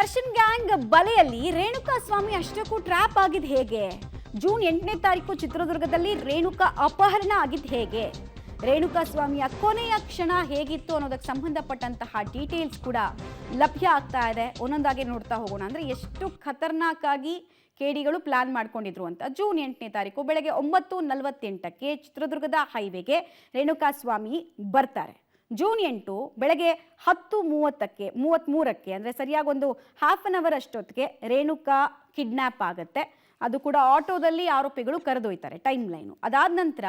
Darshan gang ಬಲೆಯಲ್ಲಿ ರೇಣುಕಾ ಸ್ವಾಮಿ ಅಷ್ಟಕ್ಕೂ trap ಆಗಿದ್ ಹೇಗೆ? ಜೂನ್ 8ನೇ ತಾರೀಕು ಚಿತ್ರದುರ್ಗದಲ್ಲಿ ರೇಣುಕಾ ಅಪಹರಣ ಆಗಿದ್ ಹೇಗೆ? ರೇಣುಕಾ ಸ್ವಾಮಿಯ ಕೊನೆಯ ಕ್ಷಣ ಹೇಗಿತ್ತು ಅನ್ನೋದಕ್ಕೆ ಸಂಬಂಧಪಟ್ಟಂತಹ ಡೀಟೇಲ್ಸ್ ಕೂಡ ಲಭ್ಯ ಆಗ್ತಾ ಇದೆ. ಒಂದೊಂದಾಗಿ ನೋಡ್ತಾ ಹೋಗೋಣ. ಅಂದ್ರೆ ಎಷ್ಟು ಖತರ್ನಾಕ್ ಆಗಿ ಕೇಡಿಗಳು ಪ್ಲಾನ್ ಮಾಡ್ಕೊಂಡಿದ್ರು ಅಂತ. ಜೂನ್ 8ನೇ ತಾರೀಕು ಬೆಳಗ್ಗೆ 9:48ಕ್ಕೆ ಚಿತ್ರದುರ್ಗದ ಹೈವೇಗೆ ರೇಣುಕಾ ಸ್ವಾಮಿ ಬರ್ತಾರೆ. ಜೂನ್ 8 ಬೆಳಗ್ಗೆ 10:33ಕ್ಕೆ ಅಂದರೆ ಸರಿಯಾಗಿ ಒಂದು ಹಾಫ್ ಅನ್ ಅವರ್ ಅಷ್ಟೊತ್ತಿಗೆ ರೇಣುಕಾ ಕಿಡ್ನ್ಯಾಪ್ ಆಗುತ್ತೆ. ಅದು ಕೂಡ ಆಟೋದಲ್ಲಿ ಆರೋಪಿಗಳು ಕರೆದೊಯ್ತಾರೆ. ಟೈಮ್ ಲೈನು ಅದಾದ ನಂತರ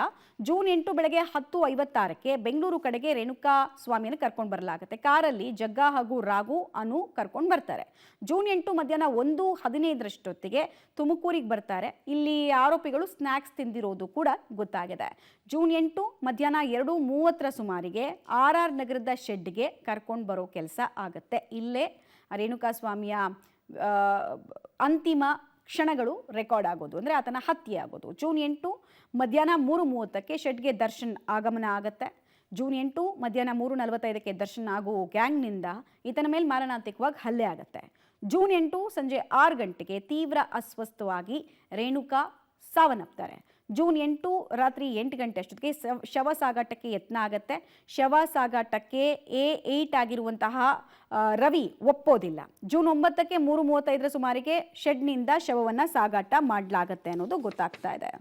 ಜೂನ್ 8 ಬೆಳಗ್ಗೆ 10:56ಕ್ಕೆ ಬೆಂಗಳೂರು ಕಡೆಗೆ ರೇಣುಕಾ ಸ್ವಾಮಿಯನ್ನು ಕರ್ಕೊಂಡು ಬರಲಾಗುತ್ತೆ. ಕಾರಲ್ಲಿ ಜಗ್ಗಾ ಹಾಗೂ ರಾಘು ಅನು ಕರ್ಕೊಂಡು ಬರ್ತಾರೆ. ಜೂನ್ 8 ಮಧ್ಯಾಹ್ನ 1:15ರಷ್ಟೊತ್ತಿಗೆ ತುಮಕೂರಿಗೆ ಬರ್ತಾರೆ. ಇಲ್ಲಿ ಆರೋಪಿಗಳು ಸ್ನ್ಯಾಕ್ಸ್ ತಿಂದಿರೋದು ಕೂಡ ಗೊತ್ತಾಗಿದೆ. ಜೂನ್ 8 ಮಧ್ಯಾಹ್ನ 2:30ರ ಸುಮಾರಿಗೆ RR ನಗರದ ಶೆಡ್ಗೆ ಕರ್ಕೊಂಡು ಬರೋ ಕೆಲಸ ಆಗುತ್ತೆ. ಇಲ್ಲೇ ರೇಣುಕಾ ಸ್ವಾಮಿಯ ಅಂತಿಮ ಕ್ಷಣಗಳು ರೆಕಾರ್ಡ್ ಆಗೋದು, ಅಂದರೆ ಆತನ ಹತ್ಯೆ ಆಗೋದು. ಜೂನ್ 8 ಮಧ್ಯಾಹ್ನ 3:30ಕ್ಕೆ ಶೆಡ್ಗೆ ದರ್ಶನ್ ಆಗಮನ ಆಗುತ್ತೆ. ಜೂನ್ 8 ಮಧ್ಯಾಹ್ನ 3:45ಕ್ಕೆ ದರ್ಶನ್ ಹಾಗೂ ಗ್ಯಾಂಗ್ನಿಂದ ಈತನ ಮೇಲೆ ಮಾರಣಾಂತಿಕವಾಗಿ ಹಲ್ಲೆ ಆಗುತ್ತೆ. ಜೂನ್ 8 ಸಂಜೆ 6 ಗಂಟೆಗೆ ತೀವ್ರ ಅಸ್ವಸ್ಥವಾಗಿ ರೇಣುಕಾ ಸಾವನ್ನಪ್ತಾರೆ. ಜೂನ್ 8 ರಾತ್ರಿ 8 ಗಂಟೆ ಅಷ್ಟೊತ್ತಿಗೆ ಶವ ಸಾಗಾಟಕ್ಕೆ ಯತ್ನ ಆಗುತ್ತೆ. ಶವ ಸಾಗಾಟಕ್ಕೆ A8 ಆಗಿರುವಂತಹ ರವಿ ಒಪ್ಪೋದಿಲ್ಲ. ಜೂನ್ 9ಕ್ಕೆ 3:35ರ ಸುಮಾರಿಗೆ ಶೆಡ್ನಿಂದ ಶವವನ್ನು ಸಾಗಾಟ ಮಾಡಲಾಗುತ್ತೆ ಅನ್ನೋದು ಗೊತ್ತಾಗ್ತಾ ಇದೆ.